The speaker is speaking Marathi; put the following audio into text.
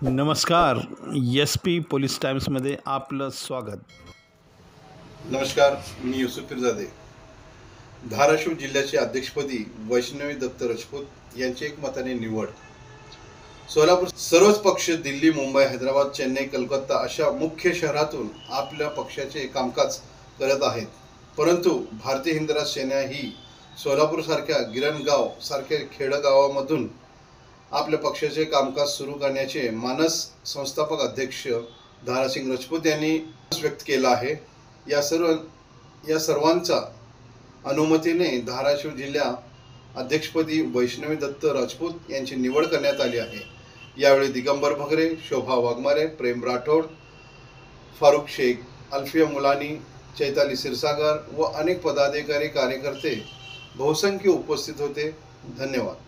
नमस्कार. SP पोलीस टाइम्समध्ये आपलं स्वागत. नमस्कार, मी युसुफ पिरजादे. धाराशिव जिल्ह्याचे अध्यक्षपदी वैष्णवी दत्त राजपूत यांची एकमताने निवड. सोलापूर सर्वच पक्ष दिल्ली, मुंबई, हैदराबाद, चेन्नई, कलकत्ता अशा मुख्य शहरातून आपल्या पक्षाचे कामकाज करत आहेत. परंतु भारतीय हिंदराज सेना ही सोलापूरसारख्या गिरणगाव सारख्या खेडगावामधून आपल्या पक्षाचे कामकाज सुरू करण्याचे मानस संस्थापक अध्यक्ष धारासिंग राजपूत यांनी व्यक्त केला आहे. या सर्वांच्या अनुमतीने धाराशिव जिल्हा अध्यक्षपदी वैष्णवी दत्त राजपूत यांची निवड करण्यात आली आहे. यावेळी दिगंबर भगरे, शोभा वाघमारे, प्रेम राठोड, फारुख शेख, अल्फिया मुलानी, चैताली सिरसागर व अनेक पदाधिकारी कार्यकर्ते बहुसंख्य उपस्थित होते. धन्यवाद.